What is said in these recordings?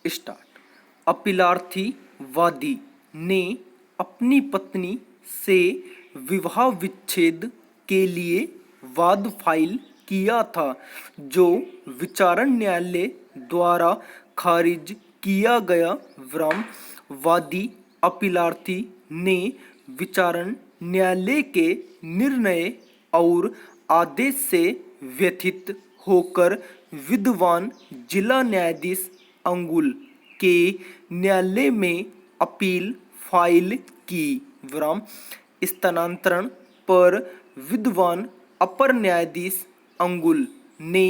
Start. अपीलार्थी वादी ने अपनी पत्नी से विवाह विच्छेद के लिए वाद फाइल किया था, जो विचारण न्यायालय द्वारा खारिज किया गया। वादी अपीलार्थी ने विचारण न्यायालय के निर्णय और आदेश से व्यथित होकर विद्वान जिला न्यायाधीश अंगुल के न्यायालय में अपील फाइल की। स्थानांतरण पर विद्वान अपर न्यायाधीश अंगुल ने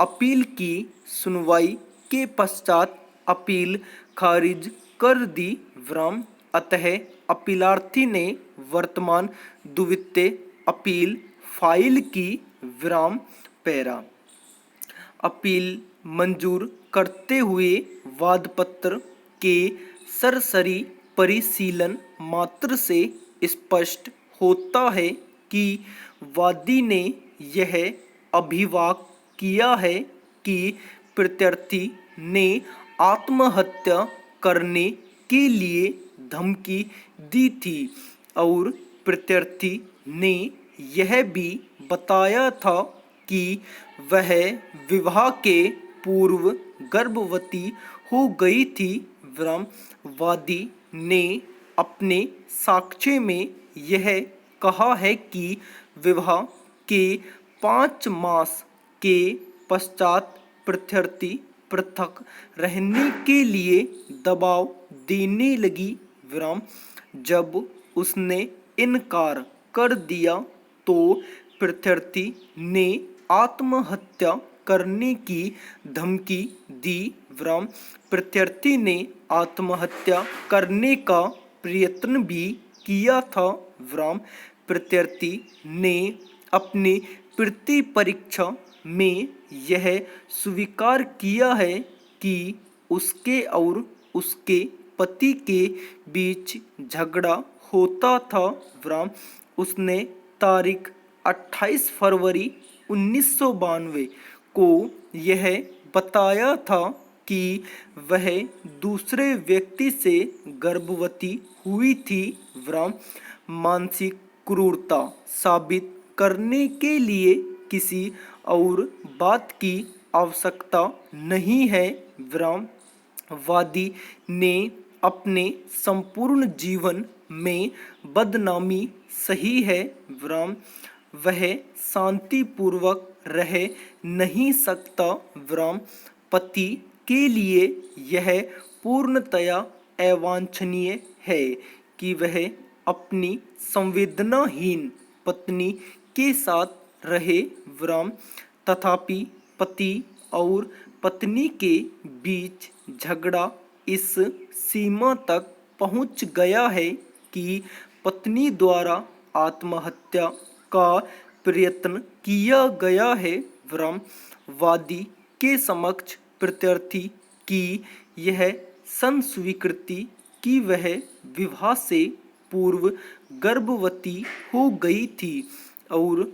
अपील की सुनवाई के पश्चात अपील खारिज कर दी। अतः अपीलार्थी ने वर्तमान द्वितीय अपील फाइल की। पैरा अपील मंजूर करते हुए वादपत्र के सरसरी परिशीलन मात्र से स्पष्ट होता है कि वादी ने यह अभिवाक किया है कि प्रत्यर्थी ने आत्महत्या करने के लिए धमकी दी थी और प्रत्यर्थी ने यह भी बताया था कि वह विवाह के पूर्व गर्भवती हो गई थी। वादी ने अपने साक्ष्य में यह कहा है कि विवाह के 5 मास के पश्चात प्रत्यर्थी पृथक रहने के लिए दबाव देने लगी। जब उसने इनकार कर दिया तो प्रत्यर्थी ने आत्महत्या करने की धमकी दी। प्रत्यर्थी ने आत्महत्या करने का प्रयत्न भी किया था। प्रत्यर्थी ने अपनी प्रति परीक्षा में यह स्वीकार किया है कि उसके और उसके पति के बीच झगड़ा होता था। उसने तारीख 28 फरवरी 1992 को यह बताया था कि वह दूसरे व्यक्ति से गर्भवती हुई थी। मानसिक क्रूरता साबित करने के लिए किसी और बात की आवश्यकता नहीं है। वादी ने अपने संपूर्ण जीवन में बदनामी सही है। वह शांतिपूर्वक रह नहीं सकता। पति के लिए यह पूर्णतया अवांछनीय है कि वह अपनी संवेदनाहीन पत्नी के साथ रहे। तथापि पति और पत्नी के बीच झगड़ा इस सीमा तक पहुंच गया है कि पत्नी द्वारा आत्महत्या का प्रयत्न किया गया है। वादी के समक्ष प्रत्यर्थी की यह संस्वीकृति कि वह विवाह से पूर्व गर्भवती हो गई थी और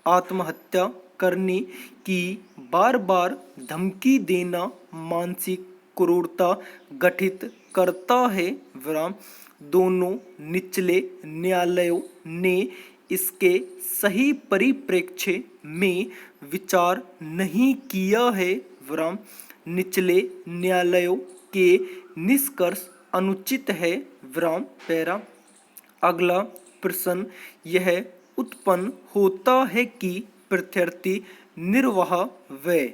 आत्महत्या करने की बार बार धमकी देना मानसिक क्रूरता गठित करता है। दोनों निचले न्यायालयों ने इसके सही परिप्रेक्ष्य में विचार नहीं किया है। निचले न्यायालयों के निष्कर्ष अनुचित है। पैरा अगला प्रश्न यह उत्पन्न होता है कि प्रत्यर्थी निर्वाह व्यय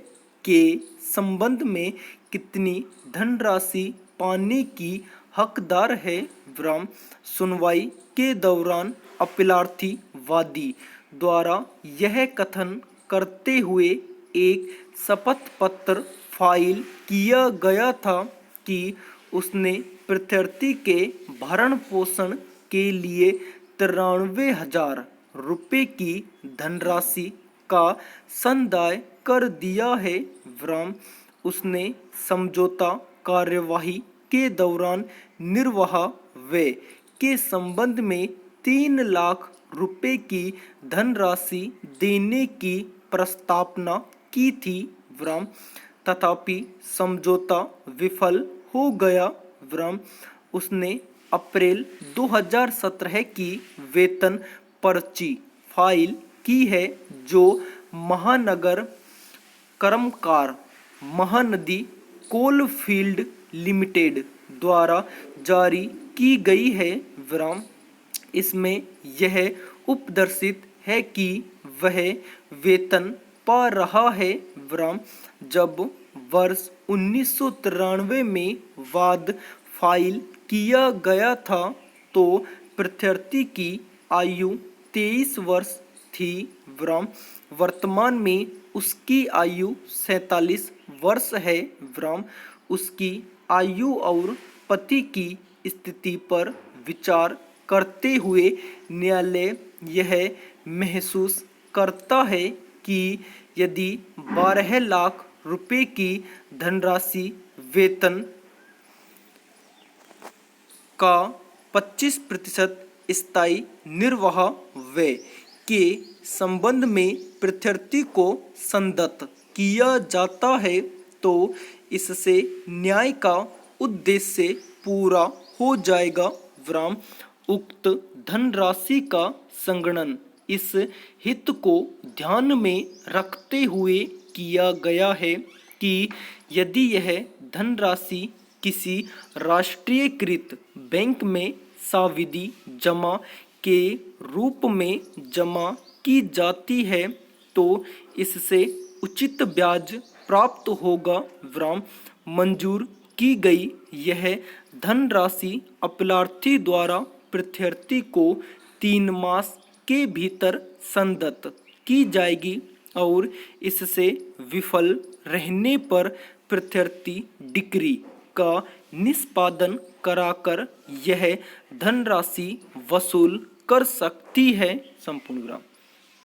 के संबंध में कितनी धनराशि पाने की हकदार है। सुनवाई के दौरान अपीलार्थी वादी द्वारा यह कथन करते हुए एक शपथ पत्र फाइल किया गया था कि उसने प्रत्यर्थी के भरण पोषण के लिए 93,000 रुपये की धनराशि का संदाय कर दिया है। उसने समझौता कार्यवाही के दौरान निर्वाह व्यय के संबंध में 3 लाख रुपए की धनराशि देने की प्रस्तावना की थी। तथापि समझौता विफल हो गया। विराम उसने अप्रैल 2017 की वेतन पर्ची फाइल की है जो महानगर कर्मकार महानदी कोलफील्ड लिमिटेड द्वारा जारी की गई है। विराम इसमें यह उपदर्शित है कि वह वेतन पा रहा है। विराम जब वर्ष 1993 में वाद फाइल किया गया था तो प्रत्याशी की आयु 23 वर्ष थी। विराम वर्तमान में उसकी आयु 47 वर्ष है। विराम उसकी आयु और पति की स्थिति पर विचार करते हुए न्यायालय यह महसूस करता है कि यदि 12 लाख रुपए की धनराशि वेतन का 25% स्थायी निर्वाह व्यय के संबंध में प्रत्याशी को संदत्त किया जाता है तो इससे न्याय का उद्देश्य पूरा हो जाएगा। विराम उक्त धनराशि का संगणन इस हित को ध्यान में रखते हुए किया गया है कि यदि यह धनराशि किसी राष्ट्रीयकृत बैंक में सावधि जमा के रूप में जमा की जाती है तो इससे उचित ब्याज प्राप्त होगा। विराम मंजूर की गई यह धनराशि अपलार्थी द्वारा प्रत्याशी को 3 मास के भीतर संदत्त की जाएगी और इससे विफल रहने पर प्रत्याशी डिक्री का निष्पादन कराकर यह धनराशि वसूल कर सकती है। संपूर्ण विराम।